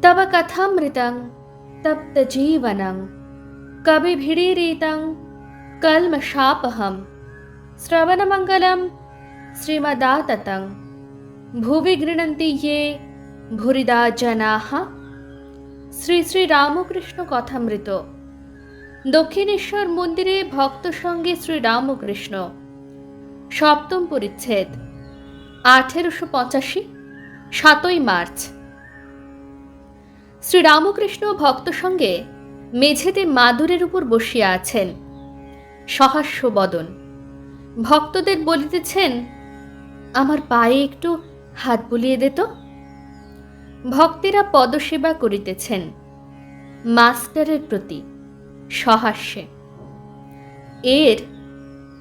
तव कथामृतं तप्तजीवनं कविभिरीरितं कल्मषापहं श्रवणमङ्गलं श्रीमदाततं भुवि गृह्णन्ति ये भूरिदा जनाः। শ্রী শ্রী রামকৃষ্ণ কথামৃত। দক্ষিণেশ্বর মন্দিরে ভক্ত সঙ্গে শ্রী রামকৃষ্ণ, সপ্তম পরিচ্ছেদ, 1885, 7ই মার্চ। শ্রী রামকৃষ্ণ ভক্ত সঙ্গে মেঝেতে মাদুরের উপর বসিয়া আছেন, সহাস্য বদন। ভক্তদের বলিতেছেন, আমার পায়ে একটু হাত বুলিয়ে দে তো। ভক্তেরা পদসেবা করিতেছেন মাস্টারের প্রতি সহাস্যে। এর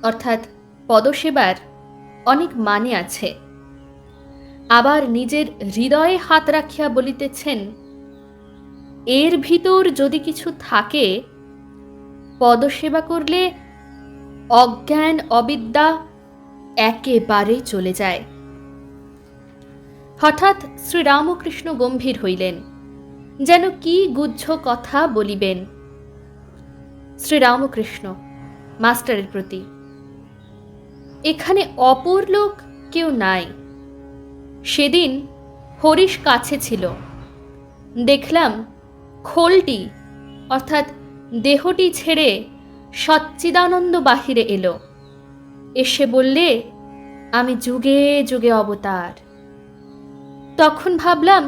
অর্থাৎ পদসেবার অনেক মানে আছে। আবার নিজের হৃদয়ে হাত রাখিয়া বলিতেছেন, এর ভিতর যদি কিছু থাকে, পদসেবা করলে অজ্ঞান অবিদ্যা একেবারে চলে যায়। হঠাৎ শ্রীরামকৃষ্ণ গম্ভীর হইলেন, যেন কি গুহ্য কথা বলিবেন। শ্রীরামকৃষ্ণ মাস্টারের প্রতি, এখানে অপর লোক কেউ নাই। সেদিন হরিশ কাছে ছিল, দেখলাম খোলটি অর্থাৎ দেহটি ছেড়ে সচ্চিদানন্দ বাহিরে এলো। এসে বললে, আমি যুগে যুগে অবতার। তখন ভাবলাম,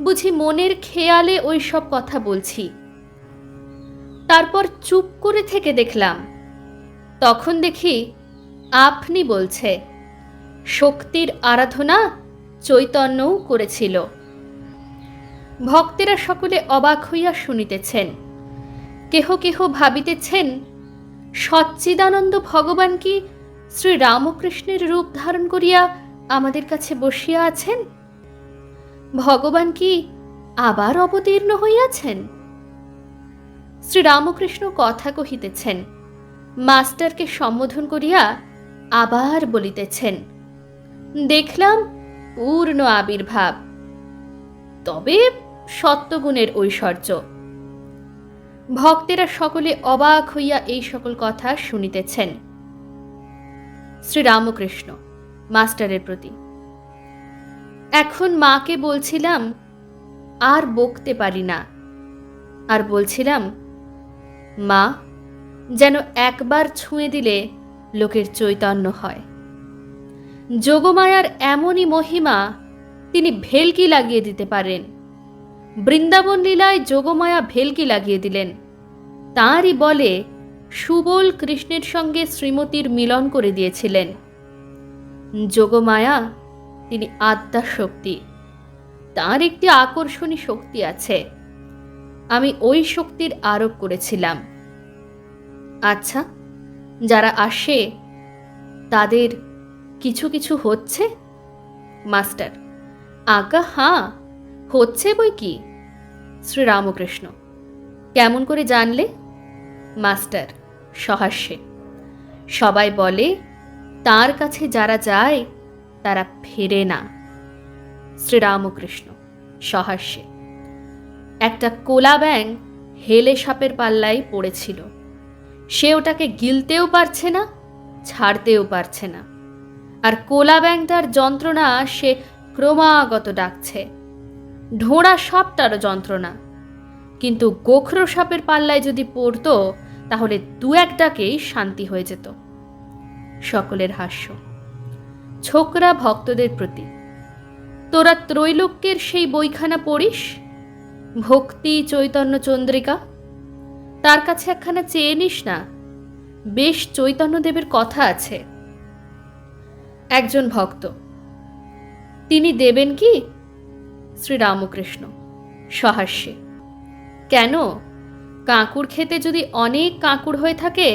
বুঝি মনের খেয়ালে ওই সব কথা বলছি। তারপর চুপ করে থেকে দেখলাম, তখন দেখি আপনি বলছে, শক্তির আরাধনা চৈতন্যও করেছিল। ভক্তেরা সকলে অবাক হইয়া শুনিতেছেন। কেহ কেহ ভাবিতেছেন, সচ্চিদানন্দ ভগবান কি শ্রী রামকৃষ্ণের রূপ ধারণ করিয়া আমাদের কাছে বসিয়া আছেন? ভগবান কি আবার অবতীর্ণ হইয়াছেন? শ্রী রামকৃষ্ণ কথা কহিতেছেন, মাস্টারকে সম্বোধন করিয়া আবার বলিতেছেন, দেখলাম পূর্ণ আবির্ভাব, তবে সত্যগুণের ঐশ্বর্য। ভক্তেরা সকলে অবাক হইয়া এই সকল কথা শুনিতেছেন। শ্রী রামকৃষ্ণ মাস্টারের প্রতি, এখন মাকে বলছিলাম, আর বকতে পারি না। আর বলছিলাম, মা, যেন একবার ছুঁয়ে দিলে লোকের চৈতন্য হয়। যোগমায়ার এমনই মহিমা, তিনি ভেলকি লাগিয়ে দিতে পারেন। বৃন্দাবন লীলায় যোগমায়া ভেলকি লাগিয়ে দিলেন। তাঁরই বলে সুবল কৃষ্ণের সঙ্গে শ্রীমতীর মিলন করে দিয়েছিলেন। যোগমায়া তিনি আদ্যা শক্তি, তাঁর একটি আকর্ষণী শক্তি আছে। আমি ওই শক্তির আরোপ করেছিলাম। আচ্ছা, যারা আসে তাদের কিছু কিছু হচ্ছে? মাস্টার, আজ্ঞা হাঁ, হচ্ছে বই কি। শ্রীরামকৃষ্ণ, কেমন করে জানলে? মাস্টার সহাস্যে, সবাই বলে তার কাছে যারা যায় তারা ফেরে না। শ্রীরামকৃষ্ণ সহাস্যে, একটা কোলা ব্যাঙ হেলে সাপের পাল্লায় পড়েছিল। সে ওটাকে গিলতেও পারছে না, ছাড়তেও পারছে না। আর কোলা ব্যাঙটার যন্ত্রণা সে ক্রমাগত ডাকছে। ঢোঁড়া সাপটারও যন্ত্রণা। কিন্তু গোখরো সাপের পাল্লায় যদি পড়তো, তাহলে দু এক ডাকেই শান্তি হয়ে যেত। সকলের হাস্য। ছোকরা ভক্তদের প্রতি, তোরা ত্রৈলোক্যের সেই বইখানা পড়িস, ভক্তি চৈতন্য চন্দ্রিকা? তার কাছে একখানা চেয়ে নিস না, বেশ চৈতন্যদেবের কথা আছে। একজন ভক্ত, তিনি দেবেন কি? শ্রীরামকৃষ্ণ সহাস্যে, কেন? কাঁকুড় খেতে যদি অনেক কাঁকুড় হয়ে থাকে,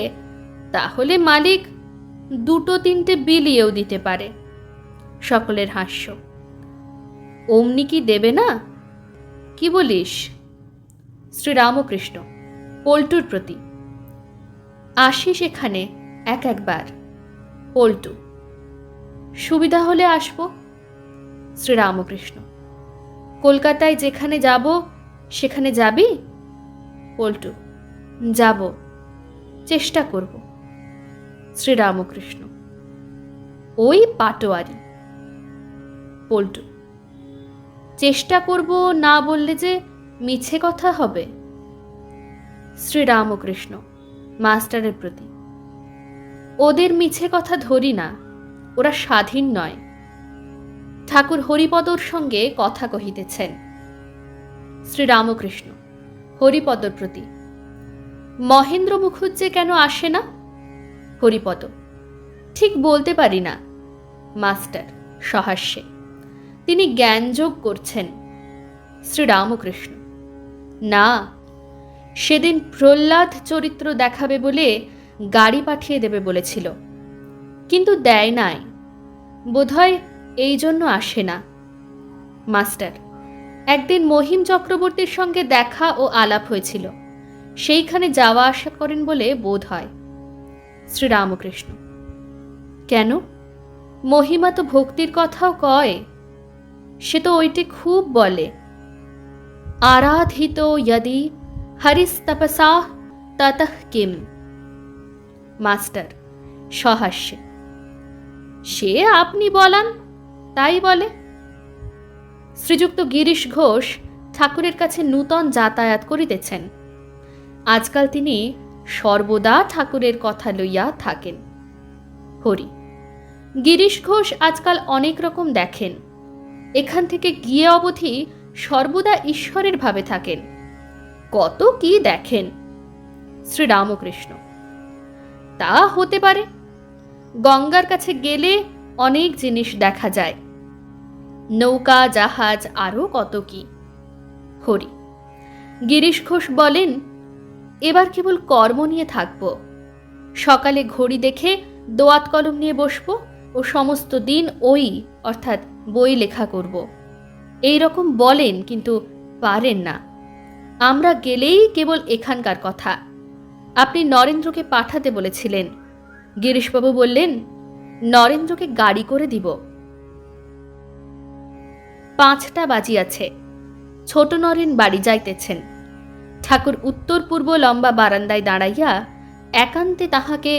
তাহলে মালিক দুটো তিনটে বিলিয়েও দিতে পারে। সকলের হাস্য। অমনি কি দেবে না? কি বলিস? শ্রীরামকৃষ্ণ পল্টুর প্রতি, আসিস এখানে একবার। পল্টু, সুবিধা হলে আসবো। শ্রীরামকৃষ্ণ, কলকাতায় যেখানে যাব সেখানে যাবি? পল্টু: যাব, চেষ্টা করব। শ্রীরামকৃষ্ণ: ওই পাটোয়ারি। পল্টু: চেষ্টা করব না বললে যে মিছে কথা হবে। শ্রীরামকৃষ্ণ মাস্টারের প্রতি: ওদের মিছে কথা ধরি না, ওরা স্বাধীন নয়। ঠাকুর হরিপদর সঙ্গে কথা কহিতেছেন। শ্রীরামকৃষ্ণ হরিপদর প্রতি: মহেন্দ্র মুখুজ্জে কেন আসে না? হরিপদ: ঠিক বলতে পারি না। মাস্টার সহাস্যে: তিনি জ্ঞানযোগ করছেন। শ্রীরামকৃষ্ণ: না, সেদিন প্রহ্লাদ চরিত্র দেখাবে বলে গাড়ি পাঠিয়ে দেবে বলেছিল, কিন্তু দেয় নাই, বোধহয় এই জন্য আসে না। মাস্টার: একদিন মহিম চক্রবর্তীর সঙ্গে দেখা ও আলাপ হয়েছিল, সেইখানে যাওয়া আসা করেন বলে বোধ হয়। শ্রীরামকৃষ্ণ: কেন? মহিমা তো ভক্তির কথাও কয়, সে তো ওইটি খুব বলে। আরাধিত যদি হরিস্তপসা ততঃ কিম। মাস্টার সহাস্যে: সে আপনি বলান, তাই বলে। শ্রীযুক্ত গিরিশ ঘোষ ঠাকুরের কাছে নূতন যাতায়াত করিতেছেন। আজকাল তিনি সর্বদা ঠাকুরের কথা লইয়া থাকেন। হরি: গিরিশ ঘোষ আজকাল অনেক রকম দেখেন, এখান থেকে গিয়ে অবধি সর্বদা ঈশ্বরের ভাবে থাকেন, কত কি দেখেন। শ্রীরামকৃষ্ণ: তা হতে পারে, গঙ্গার কাছে গেলে অনেক জিনিস দেখা যায়, নৌকা জাহাজ আরো কত কি। হরি: গিরিশ ঘোষ বলেন, এবার কেবল কর্ম নিয়ে থাকব, সকালে ঘড়ি দেখে দোয়াত কলম নিয়ে বসব ও সমস্ত দিন ওই অর্থাৎ বই লেখা করব। এই রকম বলেন, কিন্তু পারেন না। আমরা গেলেই কেবল এখানকার কথা। আপনি নরেন্দ্রকে পাঠাতে বলেছিলেন, গিরিশবাবু বললেন নরেন্দ্রকে গাড়ি করে দিব। 5টা বাজিয়াছে, ছোট নরেন বাড়ি যাইতেছেন। ঠাকুর উত্তর পূর্ব লম্বা বারান্দায় দাঁড়াইয়া একান্তে তাহাকে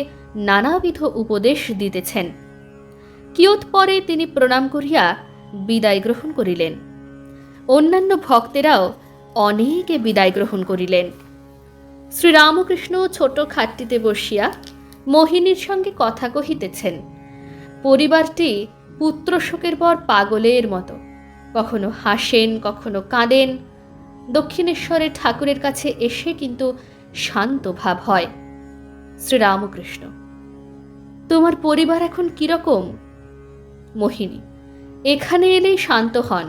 নানাবিধ উপদেশ দিতেছেন। কিয়ৎ পরে তিনি প্রণাম করিয়া বিদায় গ্রহণ করিলেন। অন্যান্য ভক্তেরাও অনেকে বিদায় গ্রহণ করিলেন। শ্রীরামকৃষ্ণ ছোট খাটটিতে বসিয়া মোহিনীর সঙ্গে কথা কহিতেছেন। পরিবারটি পুত্রশোকের পর পাগলের মতো, কখনো হাসেন, কখনো কাঁদেন। দক্ষিণেশ্বরে ঠাকুরের কাছে এসে কিন্তু শান্ত ভাব হয়। শ্রীরামকৃষ্ণ: তোমার পরিবার এখন কিরকম? মোহিনী: এখানে এলেই শান্ত হন,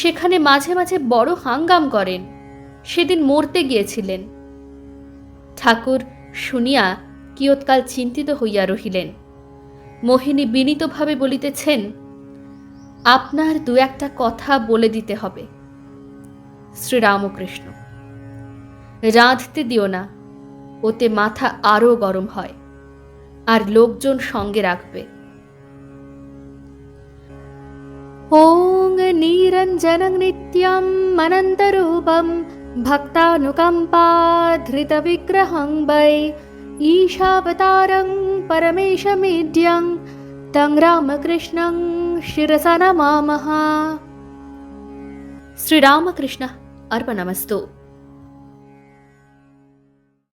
সেখানে মাঝে মাঝে বড় হাঙ্গাম করেন, সেদিন মরতে গিয়েছিলেন। ঠাকুর শুনিয়া কিয়ৎকাল চিন্তিত হইয়া রহিলেন। মোহিনী বিনীতভাবে বলিতেছেন, আপনার 2-1টা কথা বলে দিতে হবে। শ্রীরামকৃষ্ণ: রাঁধতে দিও না, ওতে মাথা আরো গরম হয়, আর লোকজন সঙ্গে রাখবে। ওং নিরঞ্জনং নিত্যম অনন্তরূপম ভক্তানুকম্পাধৃত বিগ্রহং বৈ ঈশাবতারং পরমেশমিড্যং তং রামকৃষ্ণং শিরসা নমামঃ। শ্রীরামকৃষ্ণ अर्पणमस्तु।